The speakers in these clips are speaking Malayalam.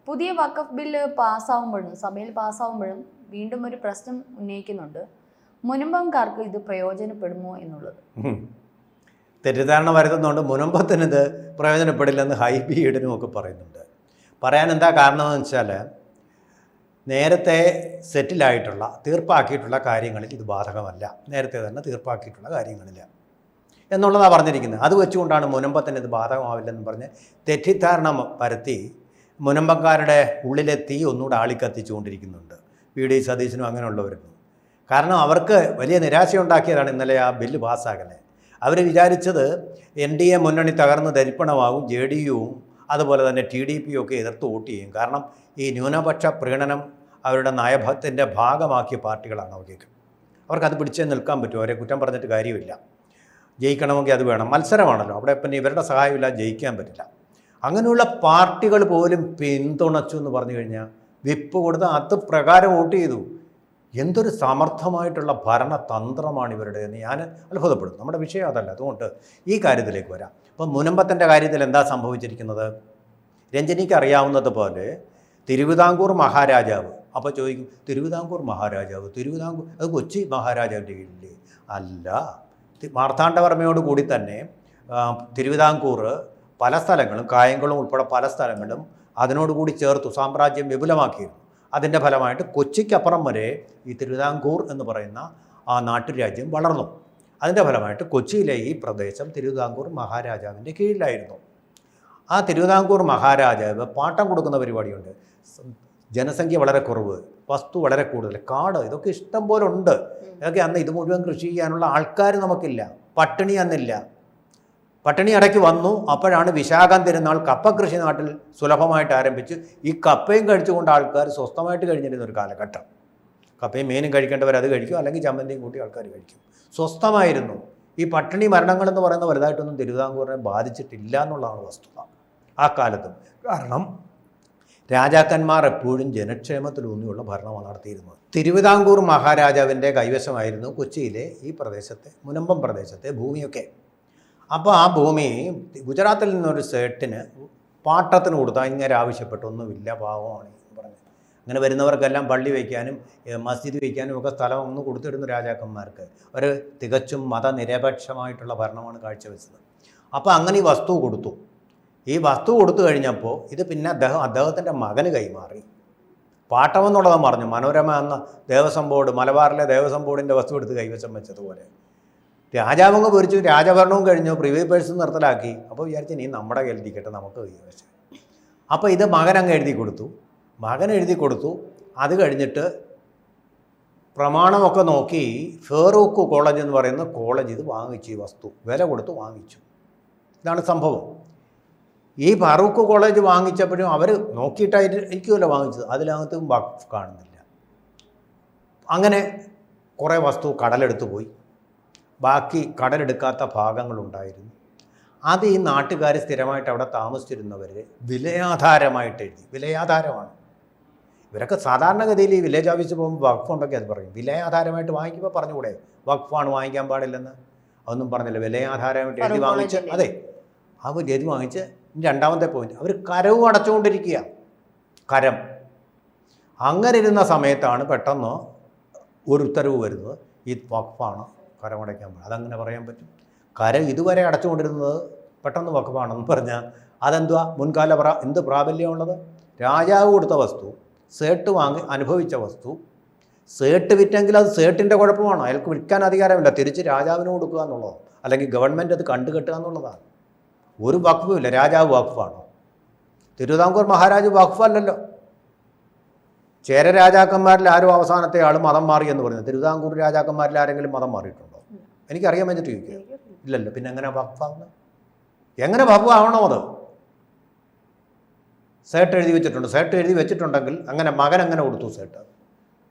പുതിയ വഖഫ് ബില്ല് പാസ്സാവുമ്പോഴും സഭയിൽ പാസ്സാവുമ്പോഴും വീണ്ടും ഒരു പ്രശ്നം ഉന്നയിക്കുന്നുണ്ട്. മുനമ്പംകാർക്ക് ഇത് പ്രയോജനപ്പെടുമോ എന്നുള്ളത്. തെറ്റിദ്ധാരണ വരുത്തുന്നുണ്ട്. മുനമ്പത്തിനിത് പ്രയോജനപ്പെടില്ലെന്ന് ഹൈബി ഈഡനും ഒക്കെ പറയുന്നുണ്ട്. പറയാൻ എന്താ കാരണമെന്ന് വെച്ചാൽ നേരത്തെ സെറ്റിലായിട്ടുള്ള തീർപ്പാക്കിയിട്ടുള്ള കാര്യങ്ങളിൽ ഇത് ബാധകമല്ല. നേരത്തെ തന്നെ തീർപ്പാക്കിയിട്ടുള്ള കാര്യങ്ങളിൽ എന്നുള്ളതാണ് പറഞ്ഞിരിക്കുന്നത്. അത് വെച്ചുകൊണ്ടാണ് മുനമ്പത്തിന് ഇത് ബാധകമാവില്ലെന്ന് പറഞ്ഞ് തെറ്റിദ്ധാരണ പരത്തി മുനമ്പക്കാരുടെ ഉള്ളിലെ തീ ഒന്നുകൂടെ ആളിക്കത്തിച്ചുകൊണ്ടിരിക്കുന്നുണ്ട് വി.ഡി. സതീശനും അങ്ങനെയുള്ളവരും. കാരണം അവർക്ക് വലിയ നിരാശയുണ്ടാക്കിയതാണ് ഇന്നലെ ആ ബില്ല് പാസ്സാകലേ. അവർ വിചാരിച്ചത് NDA മുന്നണി തകർന്ന് തരിപ്പണമാകും, JDUവും അതുപോലെ തന്നെ TDP ഒക്കെ എതിർത്ത് വോട്ട് ചെയ്യും. കാരണം ഈ ന്യൂനപക്ഷ പ്രീണനം അവരുടെ നയഭത്തിൻ്റെ ഭാഗമാക്കിയ പാർട്ടികളാണ് അവർക്ക്. അവർക്കത് പിടിച്ചേ നിൽക്കാൻ പറ്റും. അവരെ കുറ്റം പറഞ്ഞിട്ട് കാര്യമില്ല. ജയിക്കണമെങ്കിൽ അത് വേണം. മത്സരമാണല്ലോ അവിടെ. പിന്നെ ഇവരുടെ സഹായമില്ലാതെ ജയിക്കാൻ പറ്റില്ല. അങ്ങനെയുള്ള പാർട്ടികൾ പോലും പിന്തുണച്ചു എന്ന് പറഞ്ഞു കഴിഞ്ഞാൽ വിപ്പ് കൊടുത്ത് അത് പ്രകാരം വോട്ട് ചെയ്തു. എന്തൊരു സമർത്ഥമായിട്ടുള്ള ഭരണതന്ത്രമാണ് ഇവരുടെ എന്ന് ഞാൻ അത്ഭുതപ്പെടും. നമ്മുടെ വിഷയം അതല്ല. അതുകൊണ്ട് ഈ കാര്യത്തിലേക്ക് വരാം. അപ്പം മുനമ്പത്തിൻ്റെ കാര്യത്തിൽ എന്താ സംഭവിച്ചിരിക്കുന്നത്? രഞ്ജനിക്ക് അറിയാവുന്നത് പോലെ തിരുവിതാംകൂർ മഹാരാജാവ്, അപ്പോൾ ചോദിക്കും തിരുവിതാംകൂർ മഹാരാജാവ്, തിരുവിതാംകൂർ അത് കൊച്ചി മഹാരാജാവിൻ്റെ കീഴിലെ അല്ല. മാർത്താണ്ഡവർമ്മയോട് കൂടി തന്നെ തിരുവിതാംകൂർ പല സ്ഥലങ്ങളും, കായംകുളം ഉൾപ്പെടെ പല സ്ഥലങ്ങളും അതിനോടുകൂടി ചേർത്തു സാമ്രാജ്യം വിപുലമാക്കിയിരുന്നു. അതിൻ്റെ ഫലമായിട്ട് കൊച്ചിക്കപ്പുറം വരെ ഈ തിരുവിതാംകൂർ എന്ന് പറയുന്ന ആ നാട്ടുരാജ്യം വളർന്നു. അതിൻ്റെ ഫലമായിട്ട് കൊച്ചിയിലെ ഈ പ്രദേശം തിരുവിതാംകൂർ മഹാരാജാവിൻ്റെ കീഴിലായിരുന്നു. ആ തിരുവിതാംകൂർ മഹാരാജാവ് പാട്ടം കൊടുക്കുന്ന പരിപാടിയുണ്ട്. ജനസംഖ്യ വളരെ കുറവ്, വസ്തു വളരെ കൂടുതൽ, കാട്, ഇതൊക്കെ ഇഷ്ടം പോലെ ഉണ്ട്. ഇതൊക്കെ അന്ന് ഇത് മുഴുവൻ കൃഷി ചെയ്യാനുള്ള ആൾക്കാർ നമുക്കില്ല. പട്ടിണി അന്നില്ല. പട്ടിണി ഇടയ്ക്ക് വന്നു. അപ്പോഴാണ് വിശാഖം തിരുനാൾ കപ്പ കൃഷി നാട്ടിൽ സുലഭമായിട്ട് ആരംഭിച്ച് ഈ കപ്പയും കഴിച്ചുകൊണ്ട് ആൾക്കാർ സ്വസ്ഥമായിട്ട് കഴിഞ്ഞിരുന്ന ഒരു കാലഘട്ടം. കപ്പയും മീനും കഴിക്കേണ്ടവർ അത് കഴിക്കും, അല്ലെങ്കിൽ ചമ്മന്തിയും കൂട്ടി ആൾക്കാർ കഴിക്കും. സ്വസ്ഥമായിരുന്നു. ഈ പട്ടിണി മരണങ്ങളെന്ന് പറയുന്ന വലുതായിട്ടൊന്നും തിരുവിതാംകൂറിനെ ബാധിച്ചിട്ടില്ല എന്നുള്ളതാണ് വസ്തുത ആ കാലത്തും. കാരണം രാജാക്കന്മാർ എപ്പോഴും ജനക്ഷേമത്തിലൂന്നിയുള്ള ഭരണമാണ് നടത്തിയിരുന്നത്. തിരുവിതാംകൂർ മഹാരാജാവിൻ്റെ കൈവശമായിരുന്നു കൊച്ചിയിലെ ഈ പ്രദേശത്തെ, മുനമ്പം പ്രദേശത്തെ ഭൂമിയൊക്കെ. അപ്പോൾ ആ ഭൂമി ഗുജറാത്തിൽ നിന്നൊരു സേട്ടിന് പാട്ടത്തിന് കൊടുത്താൽ ഇങ്ങനെ ആവശ്യപ്പെട്ടു. ഒന്നുമില്ല, പാവമാണ് പറഞ്ഞു. അങ്ങനെ വരുന്നവർക്കെല്ലാം പള്ളി വയ്ക്കാനും മസ്ജിദ് വയ്ക്കാനും ഒക്കെ സ്ഥലം ഒന്ന് കൊടുത്തിരുന്നു രാജാക്കന്മാർക്ക്. ഒരു തികച്ചും മതനിരപേക്ഷമായിട്ടുള്ള ഭരണമാണ് കാഴ്ചവെച്ചത്. അപ്പോൾ അങ്ങനെ ഈ വസ്തു കൊടുത്തു. ഈ വസ്തു കൊടുത്തു കഴിഞ്ഞപ്പോൾ ഇത് പിന്നെ അദ്ദേഹത്തിൻ്റെ മകന് കൈമാറി. പാട്ടമെന്നുള്ളതും പറഞ്ഞു. മനോരമ എന്ന ദേവസ്വം ബോർഡ്, മലബാറിലെ ദേവസ്വം ബോർഡിൻ്റെ വസ്തു എടുത്ത് കൈവശം വെച്ചതുപോലെ രാജാവങ്ങ് പൊരിച്ചു. രാജഭരണവും കഴിഞ്ഞു, പ്രിവി പേഴ്സ് നിർത്തലാക്കി. അപ്പോൾ വിചാരിച്ചു നീ നമ്മുടെ കയ്യിലിരിക്കട്ടെ, നമുക്ക് കൈവശം. അപ്പോൾ ഇത് മകനങ്ങ് എഴുതി കൊടുത്തു. മകൻ എഴുതി കൊടുത്തു. അത് കഴിഞ്ഞിട്ട് പ്രമാണമൊക്കെ നോക്കി ഫറൂഖ് കോളേജ് എന്ന് പറയുന്ന കോളേജ് ഇത് വാങ്ങിച്ചു. ഈ വസ്തു വില കൊടുത്ത് വാങ്ങിച്ചു. ഇതാണ് സംഭവം. ഈ ഫറൂഖ് കോളേജ് വാങ്ങിച്ചപ്പോഴും അവർ നോക്കിയിട്ടായിരിക്കുമല്ലോ വാങ്ങിച്ചത്. അതിനകത്തും വഖഫ് കാണുന്നില്ല. അങ്ങനെ കുറേ വസ്തു കടലെടുത്ത് പോയി. ബാക്കി കടലെടുക്കാത്ത ഭാഗങ്ങളുണ്ടായിരുന്നു. അത് ഈ നാട്ടുകാർ സ്ഥിരമായിട്ട് അവിടെ താമസിച്ചിരുന്നവർ വിലയാധാരമായിട്ട് എഴുതി. വിലയാധാരമാണ്. ഇവരൊക്കെ സാധാരണഗതിയിൽ ഈ വില്ലേജ് ഓഫീസിൽ പോകുമ്പോൾ വഖഫ് ഉണ്ടൊക്കെ അത് പറയും. വിലയാധാരമായിട്ട് വാങ്ങിക്കുമ്പോൾ പറഞ്ഞുകൂടെ വഖഫാണ്, വാങ്ങിക്കാൻ പാടില്ലെന്ന്? അതൊന്നും പറഞ്ഞില്ല. വിലയാധാരമായിട്ട് എഴുതി വാങ്ങിച്ച്, അതെ, അവർ എഴുതി വാങ്ങിച്ച്. രണ്ടാമത്തെ പോയിന്റ്, അവർ കരവും അടച്ചുകൊണ്ടിരിക്കുക. കരം. അങ്ങനെ ഇരുന്ന സമയത്താണ് പെട്ടെന്ന് ഒരു ഉത്തരവ് വരുന്നത്, ഈ വഖഫാണ്, കരമടയ്ക്കാൻ പാടില്ല. അതങ്ങനെ പറയാൻ പറ്റും? കരം ഇതുവരെ അടച്ചുകൊണ്ടിരുന്നത് പെട്ടെന്ന് വഖഫാണെന്ന് പറഞ്ഞാൽ അതെന്തുവാ? മുൻകാല എന്ത് പ്രാബല്യമുള്ളത്? രാജാവ് കൊടുത്ത വസ്തു, സേട്ട് വാങ്ങി അനുഭവിച്ച വസ്തു, സേട്ട് വിറ്റെങ്കിൽ അത് സേട്ടിൻ്റെ കുഴപ്പമാണ്. അയാൾക്ക് വിൽക്കാൻ അധികാരമില്ല. തിരിച്ച് രാജാവിന് കൊടുക്കുക എന്നുള്ളതാണ്, അല്ലെങ്കിൽ ഗവൺമെൻറ് അത് കണ്ടുകെട്ടുക എന്നുള്ളതാണ്. ഒരു വഖഫുമില്ല. രാജാവ് വഖഫാണോ? തിരുവിതാംകൂർ മഹാരാജ് വഖഫല്ലല്ലോ. ചേര രാജാക്കന്മാരിൽ ആരും അവസാനത്തെ ആൾ മതം മാറി എന്ന് പറയുന്നത്. തിരുവിതാംകൂർ രാജാക്കന്മാരിൽ ആരെങ്കിലും മതം മാറിയിട്ടുണ്ടോ? എനിക്കറിയാൻ വേണ്ടിയിട്ട് ചോദിക്കുക. ഇല്ലല്ലോ. പിന്നെ എങ്ങനെ വഖഫാവുന്നത്? എങ്ങനെ വഖഫ് ആവണോ? അത് സേട്ട് എഴുതി വെച്ചിട്ടുണ്ട്. സേട്ട് എഴുതി വെച്ചിട്ടുണ്ടെങ്കിൽ അങ്ങനെ മകൻ എങ്ങനെ കൊടുത്തു സേട്ട്?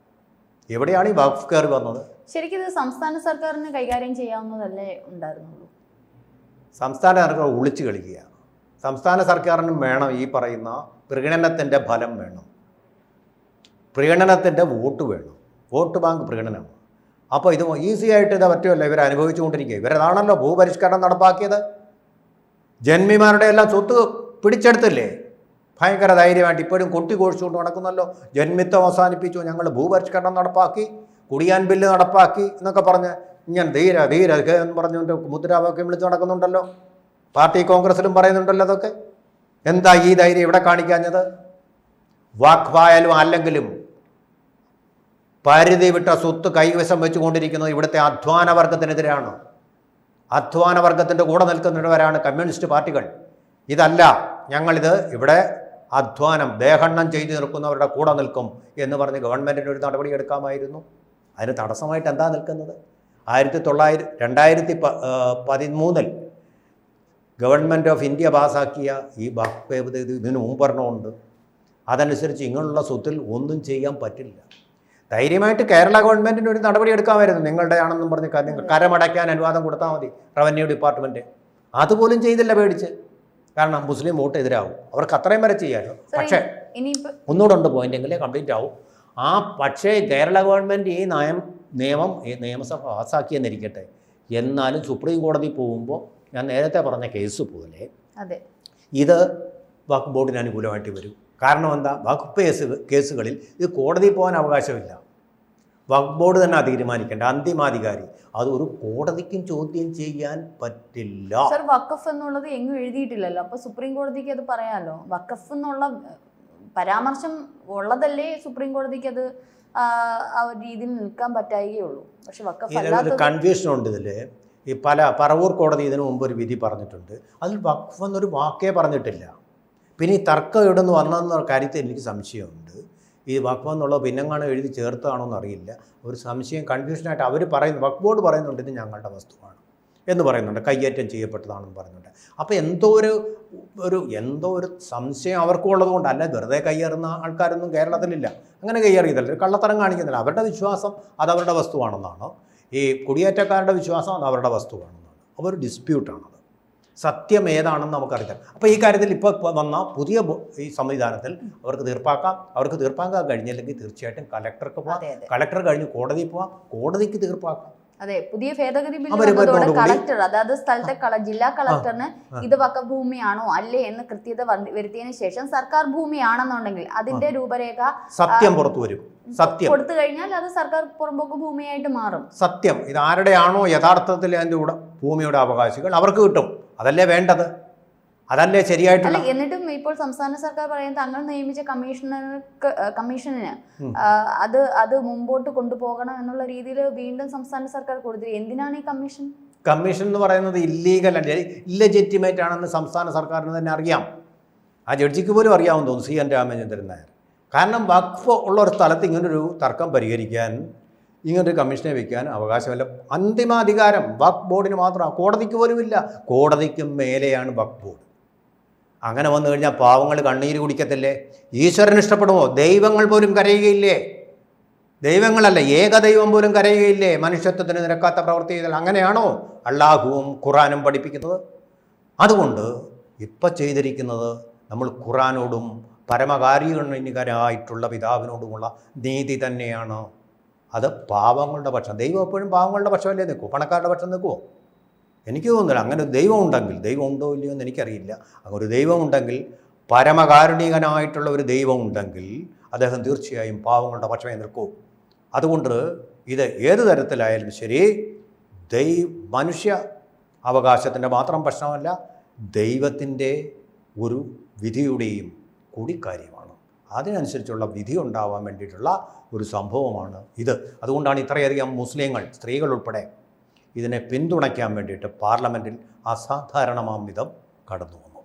എവിടെയാണ് ഈ വഖഫ് കയറി വന്നത്? ശരിക്കും ഇത് സംസ്ഥാന സർക്കാരിന് കൈകാര്യം ചെയ്യാവുന്നതല്ലേ ഉണ്ടായിരുന്നുള്ളൂ? സംസ്ഥാന സർക്കാർ ഒളിച്ചു കളിക്കുക. സംസ്ഥാന സർക്കാരിനും വേണം ഈ പറയുന്ന പ്രീണനത്തിൻ്റെ ഫലം വേണം. പ്രീണനത്തിൻ്റെ വോട്ട് വേണം. വോട്ട് ബാങ്ക് പ്രീണനമാണ്. അപ്പോൾ ഇത് ഈസി ആയിട്ട് ഇത് പറ്റുമല്ലോ. ഇവർ അനുഭവിച്ചുകൊണ്ടിരിക്കുക. ഇവരതാണല്ലോ ഭൂപരിഷ്കരണം നടപ്പാക്കിയത്. ജന്മിമാരുടെ എല്ലാം സ്വത്ത് പിടിച്ചെടുത്തില്ലേ? ഭയങ്കര ധൈര്യമായിട്ട് ഇപ്പോഴും കൊട്ടിഘോഷിച്ചുകൊണ്ട് നടക്കുന്നല്ലോ. ജന്മിത്വം അവസാനിപ്പിച്ചു, ഞങ്ങൾ ഭൂപരിഷ്കരണം നടപ്പാക്കി, കുടിയാൻ ബില്ല് നടപ്പാക്കി എന്നൊക്കെ പറഞ്ഞ് ഞാൻ ധീര ധീര എന്ന് പറഞ്ഞുകൊണ്ട് മുദ്രാവാക്യം വിളിച്ച് നടക്കുന്നുണ്ടല്ലോ. പാർട്ടി കോൺഗ്രസിലും പറയുന്നുണ്ടല്ലോ അതൊക്കെ. എന്താ ഈ ധൈര്യം ഇവിടെ കാണിക്കാഞ്ഞത്? വാക്വായാലും അല്ലെങ്കിലും പരിധി വിട്ട സ്വത്ത് കൈവശം വെച്ചുകൊണ്ടിരിക്കുന്നത് ഇവിടുത്തെ അധ്വാന വർഗത്തിനെതിരാണ്. അധ്വാന വർഗത്തിൻ്റെ കൂടെ നിൽക്കുന്നവരാണ് കമ്മ്യൂണിസ്റ്റ് പാർട്ടികൾ. ഇതല്ല, ഞങ്ങളിത് ഇവിടെ അധ്വാനം ദേഹണ്ണം ചെയ്തു നിൽക്കുന്നവരുടെ കൂടെ നിൽക്കും എന്ന് പറഞ്ഞ് ഗവൺമെൻറ്റിന് ഒരു നടപടി എടുക്കാമായിരുന്നു. അതിന് തടസ്സമായിട്ട് എന്താ നിൽക്കുന്നത്? 2013 ഗവൺമെൻറ് ഓഫ് ഇന്ത്യ പാസ്സാക്കിയ ഈ വഖഫ് പദ്ധതി ഇതിന് മുമ്പൊരെണ്ണമുണ്ട്. അതനുസരിച്ച് ഇങ്ങനെയുള്ള സ്വത്തിൽ ഒന്നും ചെയ്യാൻ പറ്റില്ല. ധൈര്യമായിട്ട് കേരള ഗവൺമെൻറ്റിന് ഒരു നടപടി എടുക്കാമായിരുന്നു. നിങ്ങളുടെ ആണെന്നും പറഞ്ഞ് കരമടയ്ക്കാൻ അനുവാദം കൊടുത്താൽ മതി റവന്യൂ ഡിപ്പാർട്ട്മെൻറ്റ്. അതുപോലും ചെയ്തില്ല, പേടിച്ച്. കാരണം മുസ്ലിം വോട്ട് എതിരാവും. അവർക്ക് അത്രയും വരെ ചെയ്യാമല്ലോ. പക്ഷേ ഒന്നുകൂടെ ഉണ്ട് പോയിൻ്റെങ്കിലേ കംപ്ലീറ്റ് ആവും. പക്ഷേ കേരള ഗവൺമെൻറ് ഈ നിയമസഭ പാസ്സാക്കിയെന്നിരിക്കട്ടെ, എന്നാലും സുപ്രീം കോടതി പോകുമ്പോൾ ഞാൻ നേരത്തെ പറഞ്ഞ കേസ് പോലെ ഇത് വഖഫ് ബോർഡിന് അനുകൂലമായിട്ട് വരും. കാരണം എന്താ? വഖഫ് കേസുകളിൽ ഇത് കോടതി പോകാൻ അവകാശമില്ല. വഖഫ് ബോർഡ് തന്നെ തീരുമാനിക്കേണ്ട അന്തിമാധികാരി. അത് ഒരു കോടതിക്കും ചോദ്യം ചെയ്യാൻ പറ്റില്ല. സർ, വഖഫ് എന്നുള്ളത് എങ്ങും എഴുതിയിട്ടില്ലല്ലോ. അപ്പോൾ സുപ്രീം കോടതിക്ക് അത് പറയാമല്ലോ. വഖഫ് എന്നുള്ള പരാമർശം ഉള്ളതല്ലേ സുപ്രീം കോടതിക്ക് അത് ആ ഒരു രീതിയിൽ നിൽക്കാൻ പറ്റായികയുള്ളൂ. പക്ഷെ വഖഫ് അല്ലാതെ കൺഫ്യൂഷൻ ഉണ്ട് ഇതിൽ. ഈ പറവൂർ കോടതി ഇതിനു മുമ്പ് ഒരു വിധി പറഞ്ഞിട്ടുണ്ട്. അതിൽ വഖഫ് എന്നൊരു വാക്കേ പറഞ്ഞിട്ടില്ല. പിന്നെ ഈ തർക്കം എവിടെ നിന്ന് വന്നതെന്ന കാര്യത്തിൽ എനിക്ക് സംശയമുണ്ട്. ഈ വഖഫ് എന്നുള്ളത് പിന്നെങ്ങാണ് എഴുതി ചേർത്താണോ എന്നറിയില്ല. ഒരു സംശയം, കൺഫ്യൂഷനായിട്ട് അവർ പറയുന്നു. വഖഫ് ബോർഡ് പറയുന്നുണ്ട് ഇത് ഞങ്ങളുടെ വസ്തുവാണ് എന്ന് പറയുന്നുണ്ട്, കയ്യേറ്റം ചെയ്യപ്പെട്ടതാണെന്ന് പറയുന്നുണ്ട്. അപ്പോൾ എന്തോ ഒരു സംശയം അവർക്കും ഉള്ളതുകൊണ്ട്. അല്ല, വെറുതെ കയ്യേറുന്ന ആൾക്കാരൊന്നും കേരളത്തിലില്ല. അങ്ങനെ കയ്യേറിയതല്ല, ഒരു കള്ളത്തരം കാണിക്കുന്നില്ല. അവരുടെ വിശ്വാസം അത് അവരുടെ വസ്തുവാണെന്നാണ്. ഈ കുടിയേറ്റക്കാരുടെ വിശ്വാസം അത് അവരുടെ വസ്തുവാണെന്നാണ്. അപ്പോൾ ഒരു ഡിസ്പ്യൂട്ടാണത്. സത്യം ഏതാണെന്ന് നമുക്കറിയാം. അപ്പോൾ ഈ കാര്യത്തിൽ ഇപ്പോൾ വന്ന പുതിയ ഈ സംവിധാനത്തിൽ അവർക്ക് തീർപ്പാക്കാൻ കഴിഞ്ഞില്ലെങ്കിൽ തീർച്ചയായിട്ടും കലക്ടർക്ക് പോകാം. കലക്ടർ കഴിഞ്ഞ് കോടതിയിൽ പോകാം, കോടതിക്ക് തീർപ്പാക്കാം. അതെ, പുതിയ ഭേദഗതി ബില്ല് വന്നതോടെ കളക്ടർ, അതായത് സ്ഥലത്തെ ജില്ലാ കളക്ടറിന് ഇത് വഖഫ് ഭൂമിയാണോ അല്ലേ എന്ന് കൃത്യത വരുത്തിയതിനു ശേഷം സർക്കാർ ഭൂമിയാണെന്നുണ്ടെങ്കിൽ അതിന്റെ രൂപരേഖ സത്യം പുറത്തു വരും. സത്യം കൊടുത്തു കഴിഞ്ഞാൽ അത് സർക്കാർ പുറമ്പോക്ക് ഭൂമിയായിട്ട് മാറും. സത്യം ഇത് ആരുടെയാണോ യഥാർത്ഥത്തിൽ അതിൻ്റെ ഭൂമിയുടെ അവകാശികൾ അവർക്ക് കിട്ടും. അതല്ലേ വേണ്ടത്, അതല്ലേ ശരിയായിട്ടുള്ള. എന്നിട്ടും ഇപ്പോൾ സംസ്ഥാന സർക്കാർ പറയുന്നത് തങ്ങൾ നിയമിച്ച കമ്മീഷന് അത് മുമ്പോട്ട് കൊണ്ടുപോകണം എന്നുള്ള രീതിയിൽ വീണ്ടും സംസ്ഥാന സർക്കാർ കൊടുത്തു. എന്തിനാണ് ഈ കമ്മീഷൻ എന്ന് പറയുന്നത്? ഇല്ലെജിറ്റിമേറ്റ് ആണെന്ന് സംസ്ഥാന സർക്കാരിന് തന്നെ അറിയാം. ആ ജഡ്ജിക്ക് പോലും അറിയാമെന്ന് തോന്നുന്നു, CN രാമചന്ദ്രൻ നായർ. കാരണം വഖഫ് ഉള്ള ഒരു സ്ഥലത്ത് ഇങ്ങനൊരു തർക്കം പരിഹരിക്കാൻ ഇങ്ങനൊരു കമ്മീഷനെ വയ്ക്കാൻ അവകാശമല്ല. അന്തിമാധികാരം വഖഫ് ബോർഡിന് മാത്രമാണ്, കോടതിക്ക് പോലുമില്ല. കോടതിക്കും മേലെയാണ് വഖഫ് ബോർഡ്. അങ്ങനെ വന്നു കഴിഞ്ഞാൽ പാവങ്ങൾ കണ്ണീര് കുടിക്കത്തില്ലേ? ഈശ്വരന് ഇഷ്ടപ്പെടുമോ? ദൈവങ്ങൾ പോലും കരയുകയില്ലേ? ദൈവങ്ങളല്ല, ഏകദൈവം പോലും കരയുകയില്ലേ മനുഷ്യത്വത്തിന് നിരക്കാത്ത പ്രവൃത്തി ചെയ്താൽ? അങ്ങനെയാണോ അള്ളാഹുവും ഖുറാനും പഠിപ്പിക്കുന്നത്? അതുകൊണ്ട് ഇപ്പം ചെയ്തിരിക്കുന്നത് നമ്മൾ ഖുറാനോടും പരമകാരുണ്യകരായിട്ടുള്ള പിതാവിനോടുമുള്ള നീതി തന്നെയാണ്. അത് പാവങ്ങളുടെ പക്ഷം. ദൈവം എപ്പോഴും പാവങ്ങളുടെ പക്ഷമല്ലേ നിൽക്കൂ, പണക്കാരുടെ പക്ഷം നിൽക്കുമോ? എനിക്ക് തോന്നുന്നില്ല. അങ്ങനെ ഒരു ദൈവം ഉണ്ടെങ്കിൽ, ദൈവം ഉണ്ടോ ഇല്ലയോ എന്ന് എനിക്കറിയില്ല, അങ്ങനെ ഒരു ദൈവം ഉണ്ടെങ്കിൽ, പരമകാരുണികനായിട്ടുള്ള ഒരു ദൈവം ഉണ്ടെങ്കിൽ അദ്ദേഹം തീർച്ചയായും പാവങ്ങളുടെ പക്ഷമേ നിൽക്കൂ. അതുകൊണ്ട് ഇത് ഏത് തരത്തിലായാലും ശരി, മനുഷ്യ അവകാശത്തിൻ്റെ മാത്രം പ്രശ്നമല്ല, ദൈവത്തിൻ്റെ ഒരു വിധിയുടെയും കൂടി കാര്യമാണ്. അതിനനുസരിച്ചുള്ള വിധി ഉണ്ടാവാൻ വേണ്ടിയിട്ടുള്ള ഒരു സംഭവമാണ് ഇത്. അതുകൊണ്ടാണ് ഇത്രയധികം മുസ്ലിങ്ങൾ, സ്ത്രീകൾ ഉൾപ്പെടെ ഇതിനെ പിന്തുണയ്ക്കാൻ വേണ്ടിയിട്ട് പാർലമെൻറ്റിൽ അസാധാരണമാം വിധം കടന്നു വന്നു.